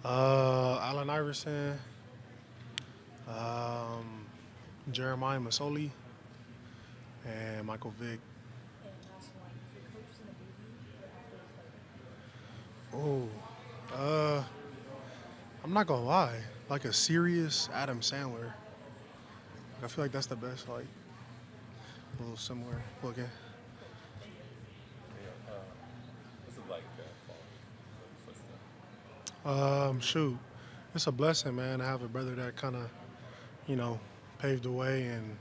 Allen Iverson, um, Jeremiah Masoli, and Michael Vick. And last one, if your coach was in a movie, what actor would play him? Oh, uh, I'm not gonna lie, like a serious Adam Sandler. I feel like that's the best, like a little similar looking. Yeah, what's it like following those footsteps? Shoot, it's a blessing, man, to have a brother that kind of, you know, paved the way. And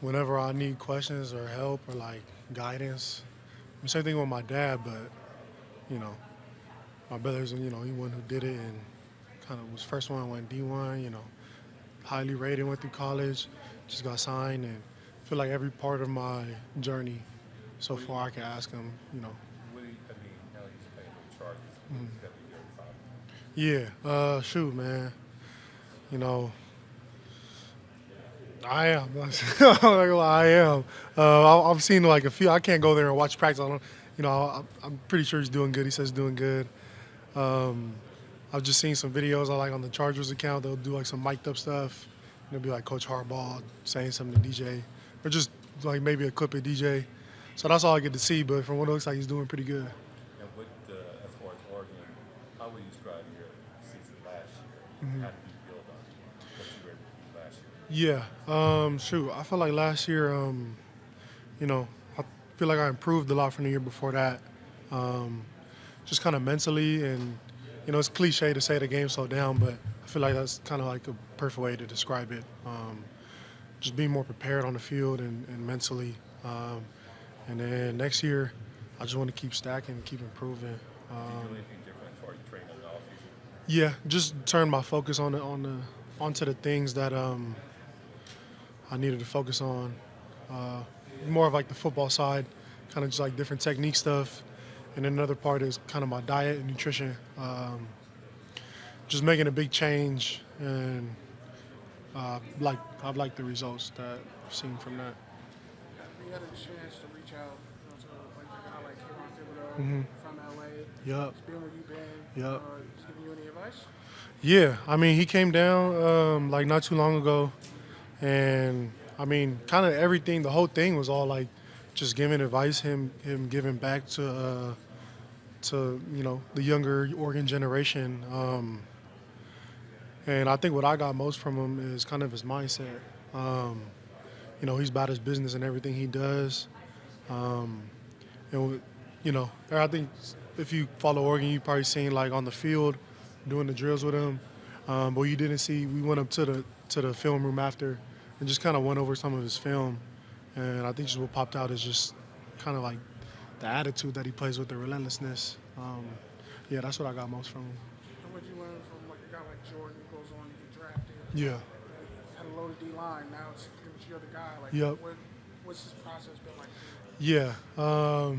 whenever I need questions or help or like guidance, same thing with my dad, but you know, my brother's, he one who did it and kind of was first one went D1, highly rated, went through college, just got signed, and I feel like every part of my journey so What do you, far I can ask him. what do you, I mean, now he's playing with the Chargers. Mm. He's got to be your top. Yeah, shoot, man, you know, I am. I'm not gonna lie, I am. I've seen like a few. I can't go there and watch practice. I don't, I'm pretty sure he's doing good. He says he's doing good. Um, I've just seen some videos I like on the Chargers account. They'll do like some mic'd up stuff. And it'll be like Coach Harbaugh saying something to DJ, or just like maybe a clip of DJ. So that's all I get to see. But from what it looks like, he's doing pretty good. And what, as far as Oregon, how would you describe your season last year? Mhm. How did you build on what you were able to do last year? Yeah. Shoot, I feel like last year, you know, I feel like I improved a lot from the year before that. Um, just kind of mentally, and it's cliche to say the game slowed down, but I feel like that's kind of like a perfect way to describe it. Just being more prepared on the field and mentally. And then next year, I just want to keep stacking and keep improving. Did you do anything different as far as your training in the offseason? Yeah, just turn my focus onto the things that I needed to focus on. Uh, More of like the football side, kind of just like different technique stuff. And then another part is kind of my diet and nutrition. Just making a big change, and I've liked the results that I've seen from that. We had a chance to reach out to like a guy like Kayvon Thibodeau Hmm. from LA. Yup. He's been where you've been. Yup. He's giving you any advice? Yeah, I mean, he came down like not too long ago, and I mean, kind of everything. The whole thing was all like just giving advice, him giving back to the younger Oregon generation. And I think what I got most from him is kind of his mindset. Um, he's about his business and everything he does. Um, and I think if you follow Oregon, you probably seen like on the field doing the drills with him. But you didn't see. We went up to the film room after and just kind of went over some of his film. And I think just what popped out is just kind of like the attitude that he plays with, the relentlessness. Yeah, that's what I got most from him. And what you learn from like a guy like Jordan who goes on to get drafted? Yeah. Had a loaded D line. Now it's you're the guy. Like, Yep. what's this process been like? Yeah. I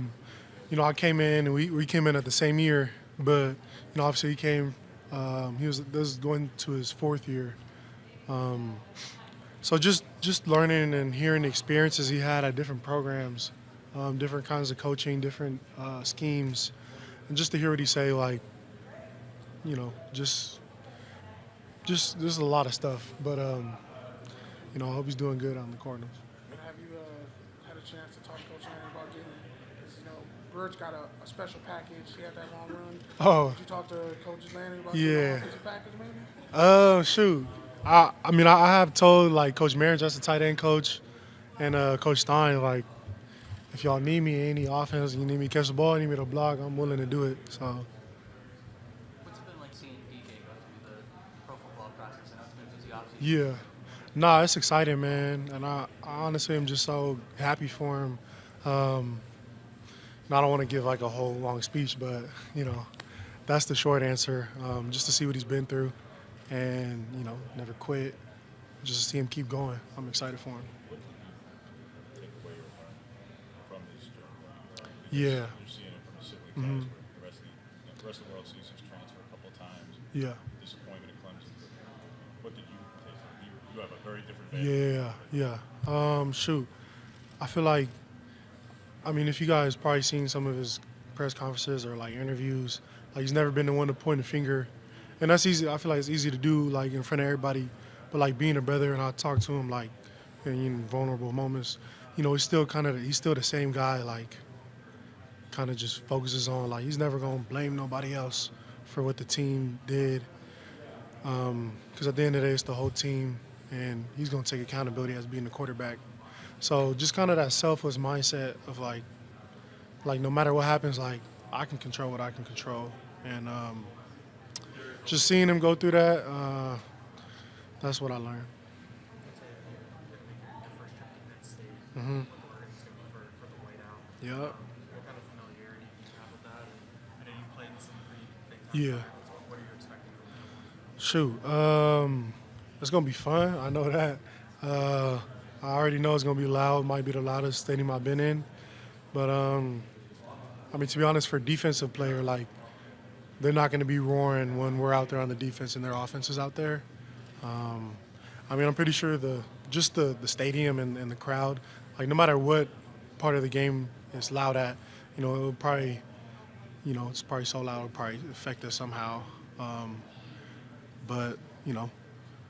came in and we came in at the same year, but obviously he came. This was going to his fourth year. So just learning and hearing the experiences he had at different programs, different kinds of coaching, different schemes, and just to hear what he say, like, just a lot of stuff. But I hope he's doing good on the Cardinals. Have you had a chance to talk to Coach Lanning about getting? Because Bird's got a special package. He had that long run. Oh, Did you talk to Coach Lanning about yeah. getting an offensive package maybe? Shoot. I have told like Coach Marins, that's the tight end coach, and Coach Stein, like, if y'all need me any offense, you need me to catch the ball, you need me to block, I'm willing to do it. So What's it been like seeing DJ go through the pro football process? I know it's been a busy offseason. yeah, nah, it's exciting, man, and I honestly am just so happy for him. And I don't want to give like a whole long speech, but that's the short answer. Just to see what he's been through, and never quit. Just to see him keep going. I'm excited for him. What did you take away or learn from this journey? Yeah. You're seeing it from the sibling Mhm. transfer. The rest of the world sees his transfer a couple of times. Yeah. Disappointment at Clemson. What did you take? You have a very different vantage. Yeah. Shoot. I feel like, if you guys probably seen some of his press conferences or like interviews. Like he's never been the one to point a finger, and that's easy. I feel like it's easy to do like in front of everybody, but like being a brother and I talk to him like in vulnerable moments, he's still he's still the same guy. Like kind of just focuses on like he's never gonna blame nobody else for what the team did, because at the end of the day it's the whole team, and he's gonna take accountability as being the quarterback. So just kind of that selfless mindset of like no matter what happens, like I can control what I can control, and just seeing him go through that, that's what I learned. The first trip to Penn State, Mm-hmm. where it's going to be for the whiteout. Yep. What kind of familiarity do you have with that? And I know you've played in some pretty big Yeah. times. What are you expecting from that? Shoot, it's gonna be fun. I know that. I already know it's gonna be loud. Might be the loudest stadium I've been in, but I mean, to be honest, for a defensive player, like they're not gonna be roaring when we're out there on the defense and their offense is out there. I mean, I'm pretty sure the stadium and the crowd, like no matter what part of the game it's loud at, it will probably, it's probably so loud it'll probably affect us somehow. But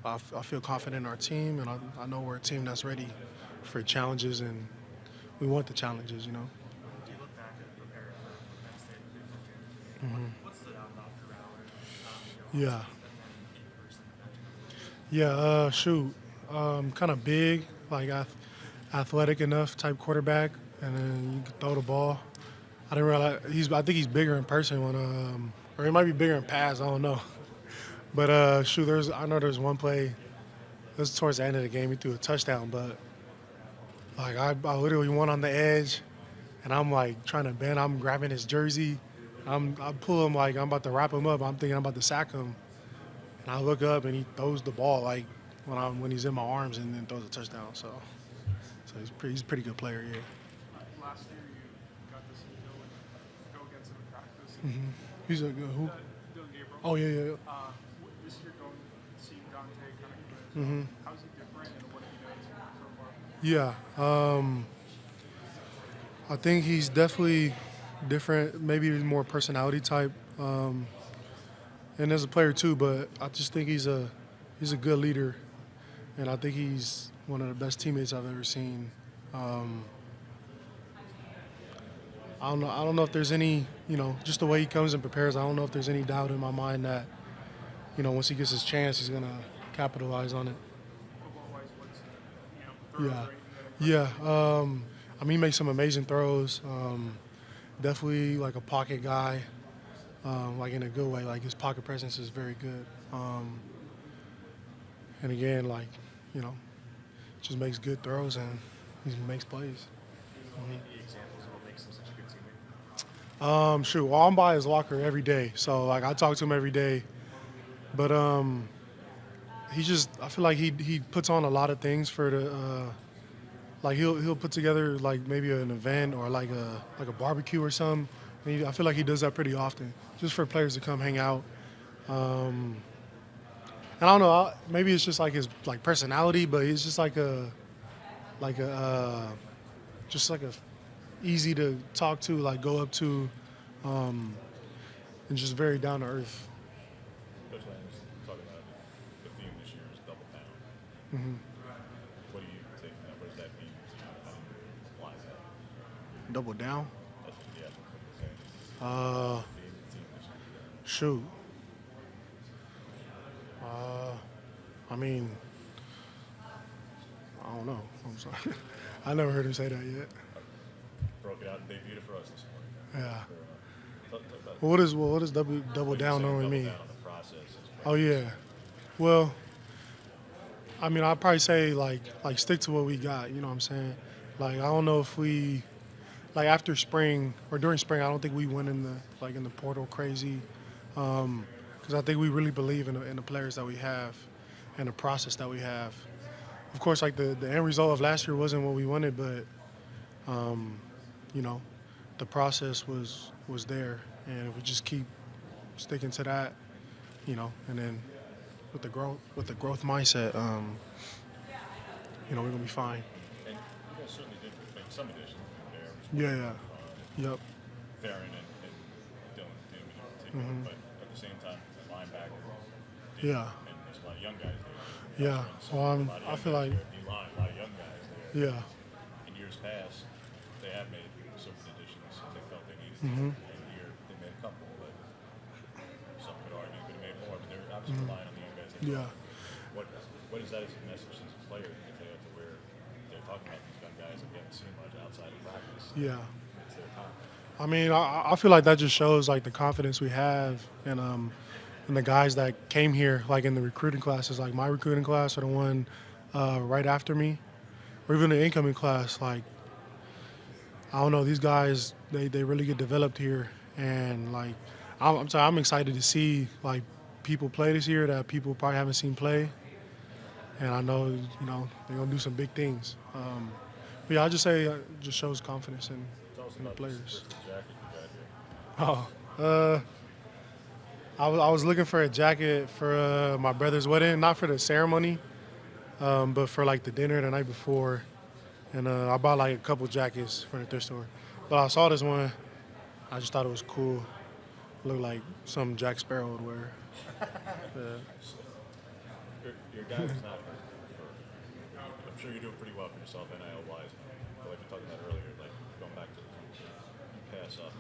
I feel confident in our team, and I know we're a team that's ready for challenges, and we want the challenges. Do you look back and prepare for Penn State in Virginia? What stood out about your hour? Yeah. Yeah, shoot. Kind of big, like athletic enough type quarterback, and then you can throw the ball. I didn't realize I think he's bigger in person when, or he might be bigger in pass. I don't know. But shoot, I know there's one play. It was towards the end of the game. He threw a touchdown, but like I literally went on the edge, and I'm like trying to bend. I'm grabbing his jersey. I pull him like I'm about to wrap him up. I'm thinking I'm about to sack him. And I look up and he throws the ball like when he's in my arms and then throws a touchdown. So he's a pretty good player, yeah. Last year you got to see Dylan go against him in practice. Mm-hmm. He's a good who? Dylan Gabriel. Oh yeah. This year going seeing Dante kind of come Mm-hmm. how's he different and what have you noticed so far? Yeah. I think he's definitely different. Maybe he's more personality type. And as a player too, but I just think he's a good leader, and I think he's one of the best teammates I've ever seen. I don't know if there's any, just the way he comes and prepares. I don't know if there's any doubt in my mind that, once he gets his chance, he's gonna capitalize on it. Football-wise, what's Yeah, throws yeah. I mean, he makes some amazing throws. Definitely like a pocket guy. Like in a good way, like his pocket presence is very good. And again, like, just makes good throws and he makes plays. Any examples of what makes him such a good teammate? Shoot, well, I'm by his locker every day, so like I talk to him every day. But I feel like he puts on a lot of things for the. Like he'll put together like maybe an event or like a barbecue or something. And I feel like he does that pretty often, just for players to come hang out. And I don't know, maybe it's just like his like personality, but he's just like a easy to talk to, like go up to, and just very down to earth. Coach Lamb's talking about the theme this year is double down. Mm-hmm. What do you take from that? What does that mean to you? How do you apply that? Double down. That's what the actual coach is saying. Theme of the team this year. Shoot. I mean, I don't know. I'm sorry. I never heard him say that yet. Broke it out and debuted it for us this morning. Yeah. Talk about What does double what you down say normally double mean? down on the process. Oh yeah. Well, I mean, I'd probably say like stick to what we got. You know what I'm saying? Like I don't know if we, like after spring or during spring, I don't think we went in the portal crazy, because I think we really believe in the players that we have, and the process that we have. Of course, like the end result of last year wasn't what we wanted, but the process was there, and if we just keep sticking to that, and then with the growth mindset, we're gonna be fine. And you guys certainly did make some additions in there. Yeah. Yep. Theron and but at the same time, the linebacker, Yeah. and there's a lot of young guys there. Yeah. Well, A lot of I young feel guys like, there, D-line, a lot of young guys there. yeah. In years past, they have made certain additions they felt they needed. Mm-hmm. And here, they made a couple, but some could argue could have made more. But they're obviously relying on the young guys. Yeah. What is that as a message as a player that they have to wear? They're talking about these young guys that we haven't seen much outside of practice. Yeah. It's their time. I mean, I feel like that just shows like the confidence we have and the guys that came here, like in the recruiting classes, like my recruiting class or the one right after me, or even the incoming class. Like, I don't know, these guys they really get developed here, and like I'm excited to see like people play this year that people probably haven't seen play, and I know they're gonna do some big things. But yeah, I just say it just shows confidence in Tell us the about players. this jacket you got here. Oh, I was looking for a jacket for my brother's wedding, not for the ceremony, but for like the dinner the night before. And I bought like a couple jackets from the thrift store. But I saw this one, I just thought it was cool. Looked like something Jack Sparrow would wear. Your guy is not hurt. I'm sure you're doing pretty well for yourself NIL wise. But like we talked about earlier, like going back to the country, you pass up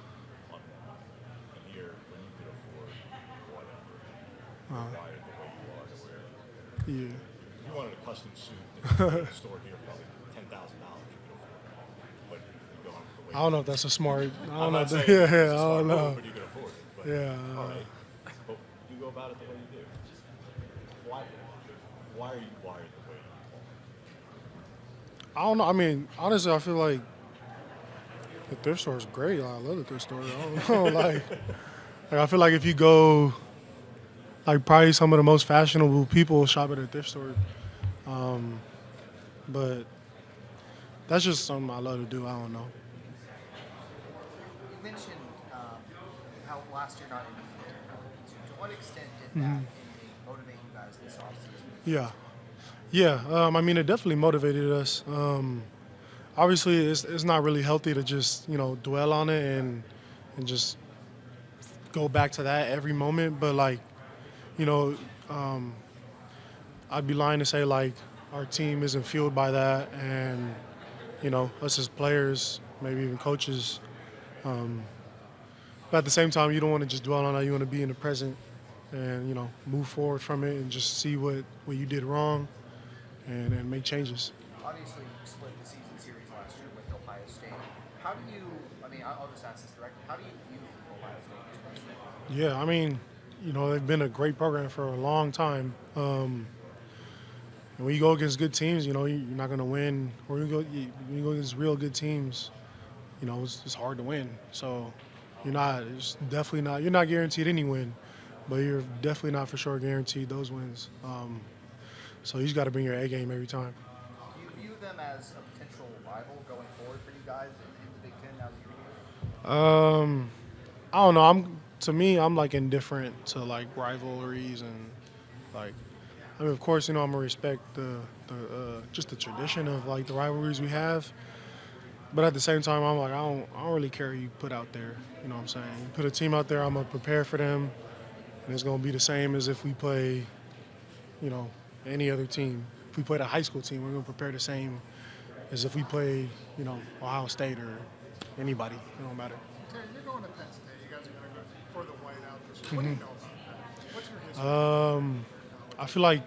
on one. And here, when you could afford whatever, wired the way you are to wear. Yeah. If you wanted a custom suit that the store here for probably $10,000, you could afford it. But you go out the way. I don't know if that's a smart. I don't I'm know. not saying Yeah, it's a I smart don't move, know. but you could afford it. But, Yeah. all right. But you go about it the way you do. Why are you wired the way you are? I don't know. I mean, honestly, I feel like the thrift store is great. I love the thrift store. I don't know. Like I feel like if you go, like probably some of the most fashionable people shop at a thrift store. But that's just something I love to do. I don't know. You mentioned how last year not in to what extent did that motivate you guys this offseason? Yeah. I mean, it definitely motivated us. Obviously, it's not really healthy to just dwell on it and just go back to that every moment. But like, I'd be lying to say like our team isn't fueled by that, and us as players, maybe even coaches. But at the same time, you don't want to just dwell on that. You want to be in the present and move forward from it and just see what you did wrong and make changes. Obviously, you split the season series last year with Ohio State. How do you? I mean, I'll just ask this directly. How do you view Ohio State? Yeah, I mean, they've been a great program for a long time. And when you go against good teams, you're not going to win. Or when you go against real good teams, it's hard to win. So you're not guaranteed any win, but you're definitely not for sure guaranteed those wins. So you just got to bring your A game every time. Do you view them as a potential rival going forward for you guys in the Big Ten now that you're here? I don't know. To me, I'm like indifferent to like rivalries and like. I mean, of course, I'm gonna respect the just the tradition of like the rivalries we have. But at the same time, I'm like I don't really care who you put out there. You know what I'm saying? You put a team out there, I'm gonna prepare for them, and it's gonna be the same as if we play, any other team. If we played a high school team, we're gonna prepare the same as if we play, Ohio State or anybody. It don't matter. Terry, you're going to Penn State. You guys are going to go for the whiteout this year. What do you know about that? What's your history? I feel like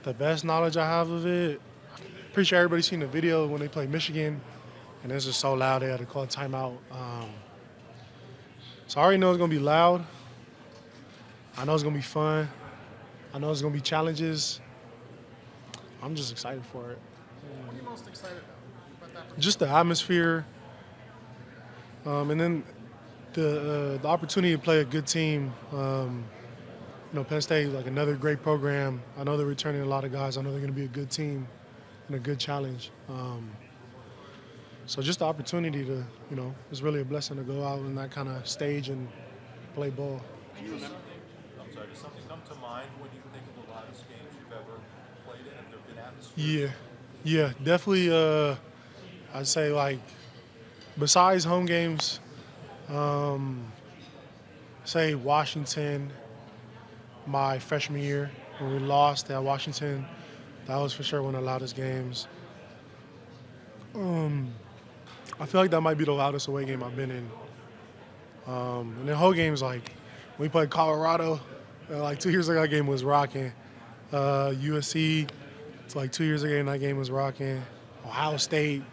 the best knowledge I have of it, I'm pretty sure everybody's seen the video when they play Michigan, and it's just so loud they had to call a timeout. So I already know it's going to be loud. I know it's going to be fun. I know it's going to be challenges. I'm just excited for it. What are you most excited about that? Just the atmosphere, and then the opportunity to play a good team. Penn State, like another great program. I know they're returning a lot of guys. I know they're going to be a good team and a good challenge. So just the opportunity to, it's really a blessing to go out in that kind of stage and play ball. I'm sorry, does something come to mind when you think of the loudest games you've ever played in? Have there been atmospheres? Yeah, definitely. I'd say like besides home games, say Washington, my freshman year when we lost at Washington. That was for sure one of the loudest games. I feel like that might be the loudest away game I've been in. And the whole game's like when we played Colorado, like 2 years ago, that game was rocking. USC, it's like 2 years ago, and that game was rocking. Ohio State,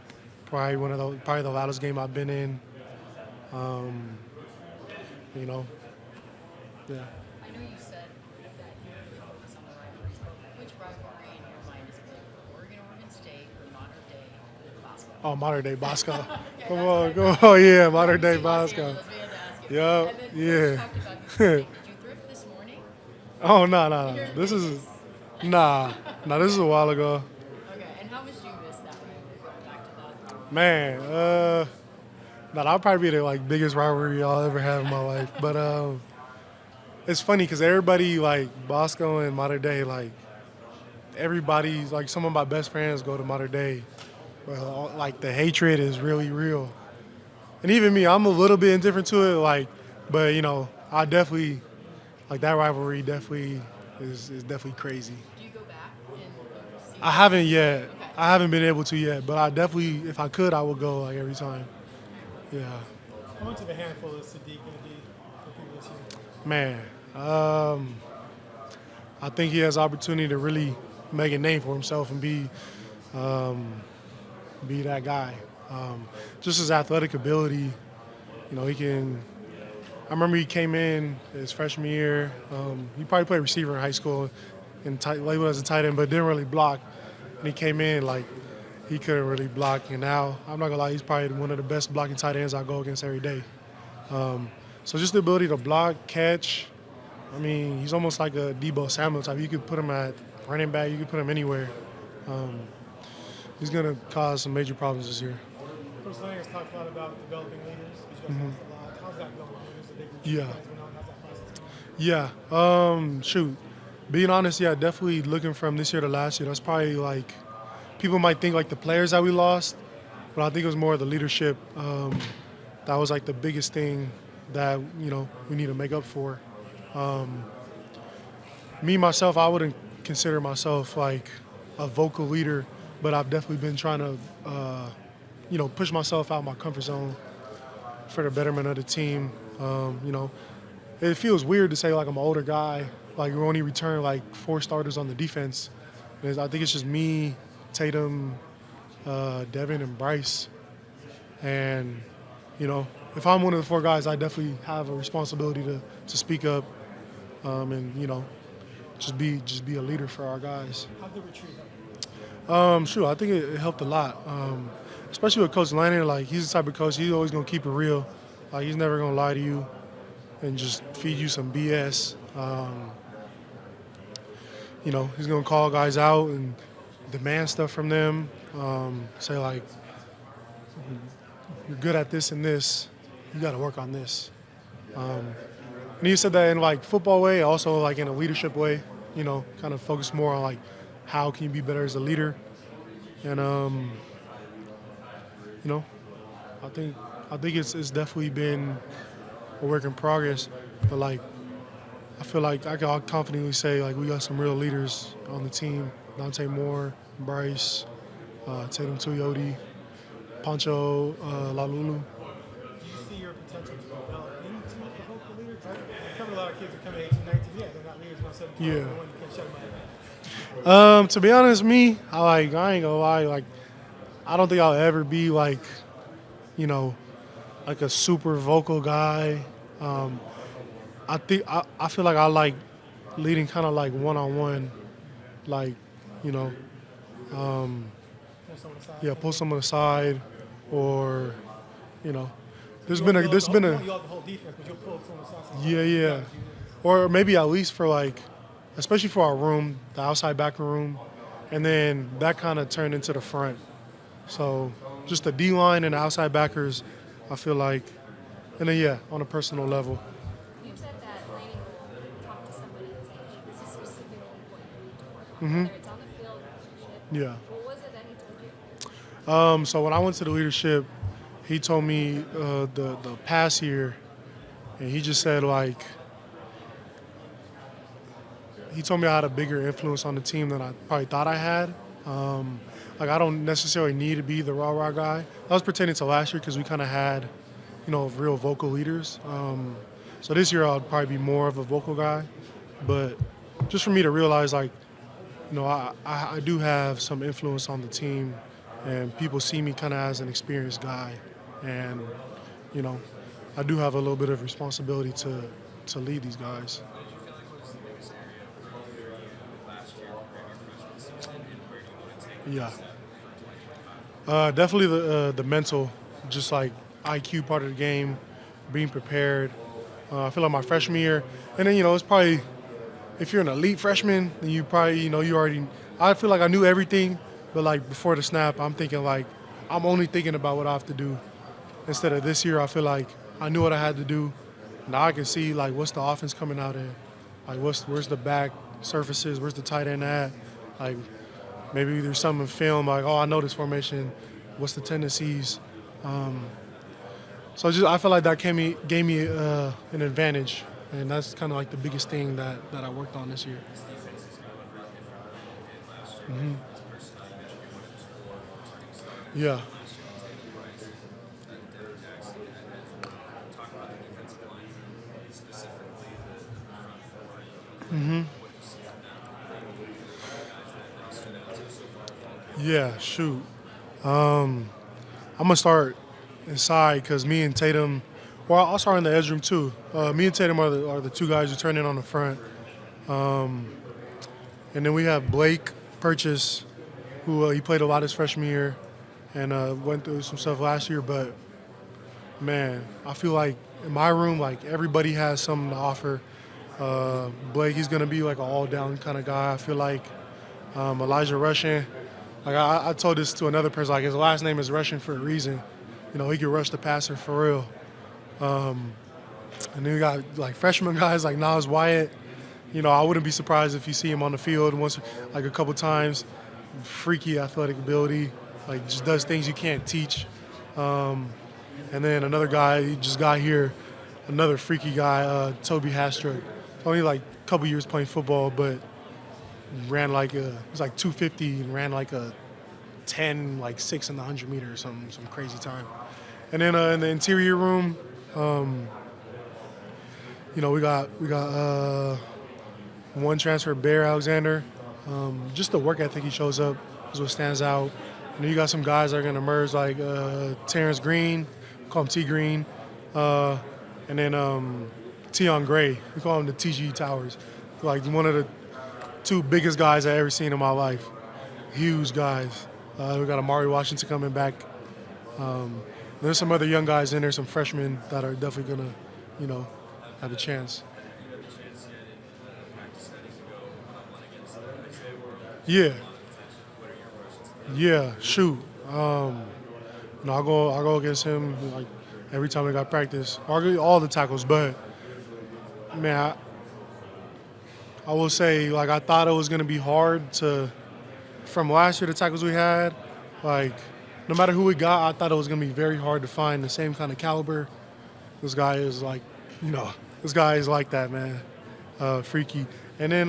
probably the loudest game I've been in. You know, yeah. I know you said that you really focus on the rivalries, but which rivalry in your mind is bigger, Oregon State, or modern day basketball? Oh, modern day Bosco. Come on, yeah, modern day Bosco. Yup, yeah. Talked about did you thrift this morning? Oh, no. This is a while ago. Okay, and how much do you miss that rivalry going back to that? Man, that'll probably be the like biggest rivalry I'll ever have in my life. But it's funny because everybody like Bosco and Modern Day, like everybody's like some of my best friends go to Modern Day. Well, like the hatred is really real, and even me, I'm a little bit indifferent to it. Like, but you know, I definitely like that rivalry. Definitely is definitely crazy. Do you go back and see? I haven't yet. I haven't been able to yet, but I definitely, if I could, I would go like every time. Yeah. How much of a handful is Sadiq going to be for people this year? Man, I think he has opportunity to really make a name for himself and be that guy. Just his athletic ability, you know, he can. I remember he came in his freshman year. He probably played receiver in high school and labeled as a tight end, but didn't really block. And he came in like he couldn't really block. And now, I'm not gonna lie, he's probably one of the best blocking tight ends I go against every day. So just the ability to block, catch. I mean, he's almost like a Debo Samuel type. You could put him at running back. You could put him anywhere. He's gonna cause some major problems this year. Coach Langer's talked a lot about developing leaders. You guys lost a lot. How's that going? There's a big group of Yeah. guys going on. How's that process going? Yeah. Shoot. Being honest, yeah, definitely looking from this year to last year. That's probably like people might think like the players that we lost, but I think it was more the leadership. That was like the biggest thing that we need to make up for. Me myself, I wouldn't consider myself like a vocal leader, but I've definitely been trying to push myself out of my comfort zone for the betterment of the team. It feels weird to say like I'm an older guy. Like we only returned like 4 starters on the defense. I think it's just me, Tatum, Devin, and Bryce. And if I'm one of the 4 guys, I definitely have a responsibility to speak up, and just be a leader for our guys. How'd the retreat help? Sure, I think it helped a lot, especially with Coach Lanner. Like he's the type of coach, he's always gonna keep it real. Like he's never gonna lie to you and just feed you some BS. He's gonna call guys out and demand stuff from them. Say like, you're good at this and this, you got to work on this. And he said that in like football way, also like in a leadership way. Kind of focus more on like how can you be better as a leader. And I think it's definitely been a work in progress. But like I feel like I can confidently say like we got some real leaders on the team. Dante Moore, Bryce, Tatum Tuyoti, Pancho Lalulu. Do you see your potential to develop into a vocal leader? I've covered a lot of kids who come at 18, 19. Yeah, they're not leaders. Not 17. Yeah. You can't shut them out. To be honest, me, I ain't gonna lie. Like, I don't think I'll ever be like, like a super vocal guy. I feel like I like leading kind of like one-on-one, like, Pull someone aside. pull someone aside, or, there's You been won't a you all the whole defense, but you'll pull someone aside. yeah, or maybe at least for like, especially for our room, the outside back room, and then that kind of turned into the front. So just the D line and the outside backers, I feel like, and then on a personal level. You said that Lanning will talk to somebody and say, hey, this is specifically what you need to work on, whether it's on the field or leadership. Yeah. What was it that he told you? So when I went to the leadership, he told me the past year, and he just said like he told me I had a bigger influence on the team than I probably thought I had. Like I don't necessarily need to be the rah-rah guy. That was pertaining to last year because we kind of had, real vocal leaders. So this year I'll probably be more of a vocal guy. But just for me to realize, like, I do have some influence on the team, and people see me kind of as an experienced guy. And, I do have a little bit of responsibility to lead these guys. Yeah. Definitely the mental, just like IQ part of the game, being prepared. I feel like my freshman year, and then, it's probably, if you're an elite freshman, then you probably, I feel like I knew everything, but like before the snap, I'm thinking like, I'm only thinking about what I have to do. Instead of this year, I feel like I knew what I had to do. Now I can see like what's the offense coming out in, like where's the back surfaces, where's the tight end at, like maybe there's something in film like, oh, I know this formation, what's the tendencies. So I feel like that gave me an advantage, and that's kind of like the biggest thing that I worked on this year. Mm-hmm. Yeah. Mm-hmm. Yeah, shoot. I'm gonna start inside because me and Tatum, well, I'll start in the edge room too. Me and Tatum are the two guys who turn in on the front. And then we have Blake Purchase, who he played a lot his freshman year and went through some stuff last year. But, man, I feel like in my room, like everybody has something to offer. Blake, he's going to be like an all-down kind of guy. I feel like Elijah Rushing, like I told this to another person, like his last name is Rushing for a reason. He can rush the passer for real. And then we got like freshman guys like Nas Wyatt. I wouldn't be surprised if you see him on the field once, like a couple times. Freaky athletic ability, like just does things you can't teach. And then another guy, he just got here, another freaky guy, Toby Hastruck. Only like a couple years playing football, but ran like it was like 250 and ran like a 10, like 6 in the 100 meter or some crazy time. And then in the interior room, we got one transfer, Bear Alexander. Just the work ethic he shows up is what stands out. And then you got some guys that are going to emerge like Terrence Green, we call him T Green, and then Tion Gray, we call him the TG Towers. Like one of the two biggest guys I've ever seen in my life. Huge guys. We got Amari Washington coming back. There's some other young guys in there, some freshmen that are definitely going to, have a chance. Yeah. Yeah, shoot. I'll go against him like every time we got practice. All the tackles, but man, I will say like I thought it was gonna be hard from last year the tackles we had, like no matter who we got, I thought it was gonna be very hard to find the same kind of caliber. This guy is like, this guy is like that, man. Freaky. And then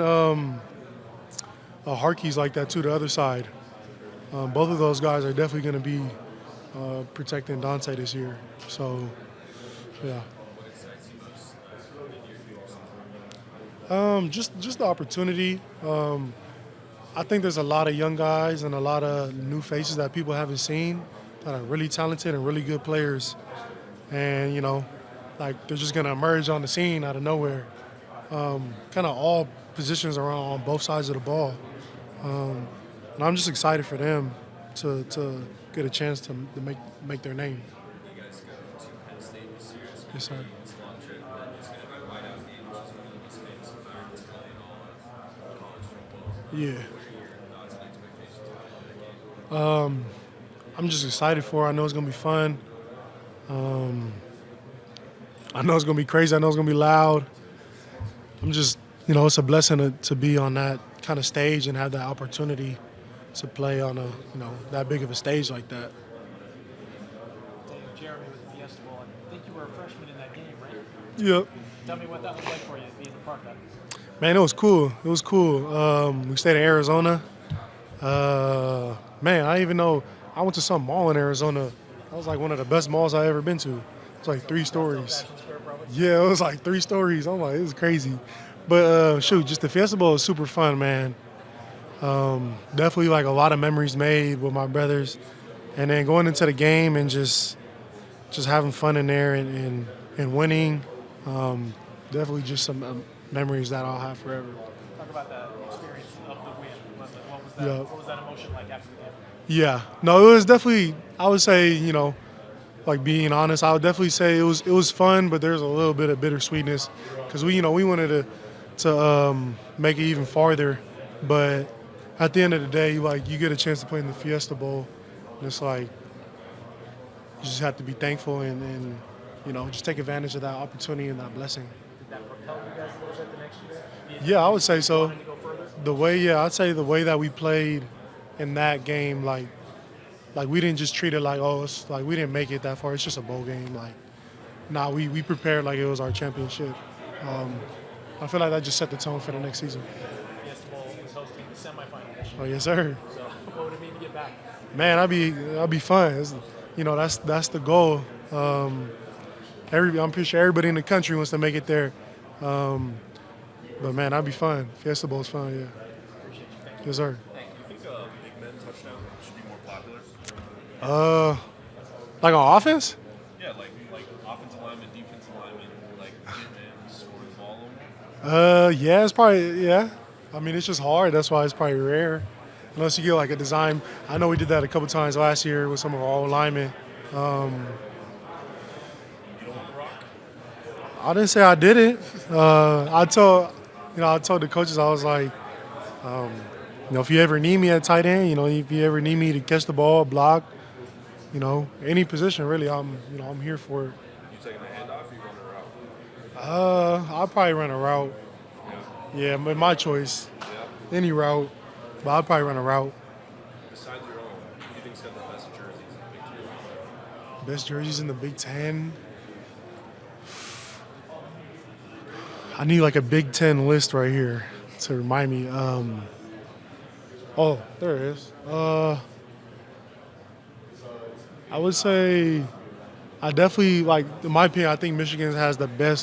Harkey's like that too, the other side. Both of those guys are definitely going to be protecting Dante this year. So, yeah. Just the opportunity. I think there's a lot of young guys and a lot of new faces that people haven't seen that are really talented and really good players. And, like they're just going to emerge on the scene out of nowhere. Kind of all positions are on both sides of the ball. And I'm just excited for them to get a chance to make their name. You guys go to Penn State this year. Yes, sir. It's a long trip, but it's going to be a whiteout game, which is one of the most famous environments probably in all of college football. Yeah. What are your thoughts and expectations about that game? I'm just excited for it. I know it's going to be fun. I know it's going to be crazy. I know it's going to be loud. I'm just, it's a blessing to be on that kind of stage and have that opportunity to play on that big of a stage like that. Jeremy with the Fiesta Bowl. I think you were a freshman in that game, right? Yep. Tell me what that was like for you, being a part of that. Man, it was cool. It was cool. We stayed in Arizona. Man, I even know I went to some mall in Arizona. That was like one of the best malls I ever been to. It's like 3 stories. Yeah, it was like 3 stories. I'm like, it was crazy. But shoot, just the Fiesta Bowl is super fun, man. Definitely like a lot of memories made with my brothers, and then going into the game and just having fun in there and winning. Definitely just some memories that I'll have forever. Talk about that experience of the win. Yeah. What was that emotion like after the game? Yeah, no, it was definitely. I would say, like being honest, I would definitely say it was fun, but there's a little bit of bittersweetness because we wanted to make it even farther, but at the end of the day, like you get a chance to play in the Fiesta Bowl, and it's like you just have to be thankful and just take advantage of that opportunity and that blessing. Did that propel you guys a little bit the next year? Yeah, I would say so. Wanting to go further? I'd say the way that we played in that game, like we didn't just treat it like, oh, it's like we didn't make it that far. It's just a bowl game. Like, nah, we prepared like it was our championship. I feel like that just set the tone for the next season. Fiesta Bowl is hosting the semifinal this year. Oh yes, sir. So what would it mean to get back? Man, that'd be fun. That's the goal. I'm pretty sure everybody in the country wants to make it there. But man, that'd be fun. Fiesta Bowl's fun, yeah. Yes, sir. Do you think big men touchdown should be more popular? Like on offense? Yeah, like offensive lineman, defensive lineman, like big men scoring the ball over. Yeah, it's probably, yeah. I mean, it's just hard. That's why it's probably rare. Unless you get like a design. I know we did that a couple times last year with some of our old linemen. You don't want the rock? I didn't say I did it. I told the coaches, I was like, if you ever need me at tight end, if you ever need me to catch the ball, block, any position really, I'm here for it. You taking a handoff or you running a route? I'll probably run a route. Yeah, but my choice. Yeah. Any route, but I'll probably run a route. Besides your own, who do you think's got the best jerseys in the Big Ten? Best jerseys in the Big Ten. I need like a Big Ten list right here to remind me. Oh, there it is. I would say I definitely like, in my opinion, I think Michigan has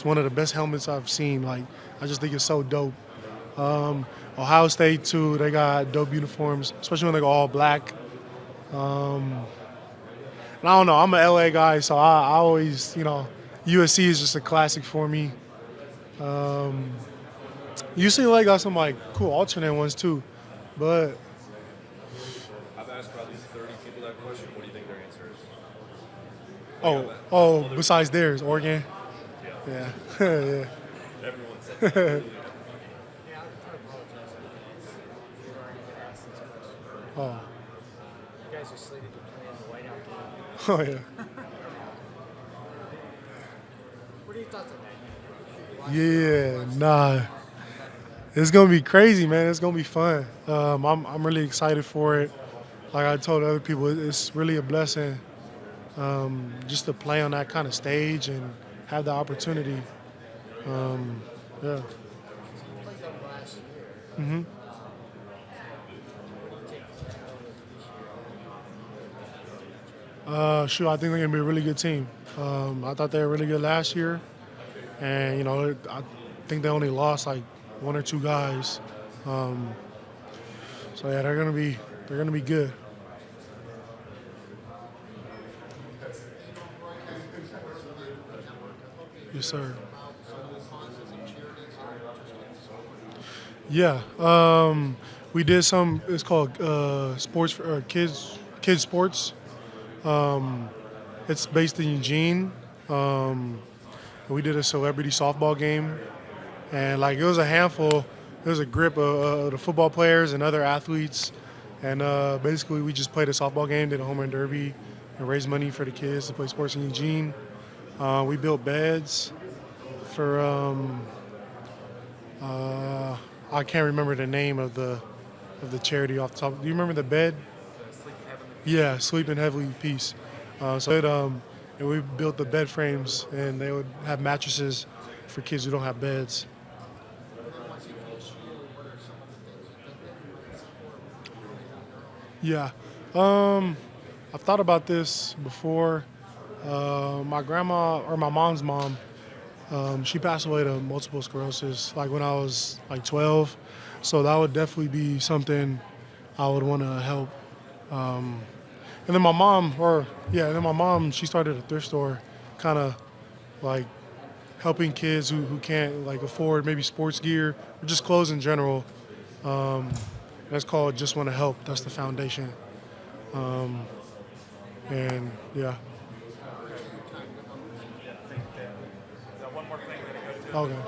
one of the best helmets I've seen. Like, I just think it's so dope. Ohio State too, they got dope uniforms, especially when they go all black. And I don't know, I'm an LA guy, so I always, USC is just a classic for me. UCLA got some like cool alternate ones too, but I've asked probably 30 people that question. What do you think their answer is? besides theirs, Oregon. Yeah. Yeah. Yeah. Everyone said that. Oh. You guys are slated to play in the whiteout game. Oh yeah. What are your thoughts on that? Yeah, nah. It's gonna be crazy, man. It's gonna be fun. I'm really excited for it. Like I told other people, it's really a blessing just to play on that kind of stage and have the opportunity. Yeah. Mm-hmm. Sure, I think they're gonna be a really good team. I thought they were really good last year, and I think they only lost like 1 or 2 guys. So yeah, they're gonna be good. Yes, sir. Yeah, we did some. It's called sports for kids sports. It's based in Eugene. We did a celebrity softball game, and like it was a handful. It was a group of the football players and other athletes, and basically we just played a softball game, did a home run derby, and raised money for the kids to play sports in Eugene. We built beds for I can't remember the name of the charity off the top. Do you remember the bed? Yeah, Sleep in Heavenly Peace. So and we built the bed frames, and they would have mattresses for kids who don't have beds. And then once you finish school, what are some of the things you think that you might support or Yeah. I've thought about this before. My grandma, or my mom's mom, she passed away to multiple sclerosis like when I was like 12. So that would definitely be something I would want to help. And then my mom, she started a thrift store, kind of like helping kids who can't like afford maybe sports gear or just clothes in general. That's called Just Want to Help. That's the foundation. And yeah. One more thing that I go to. Okay.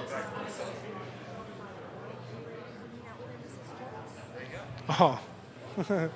There you go. Oh.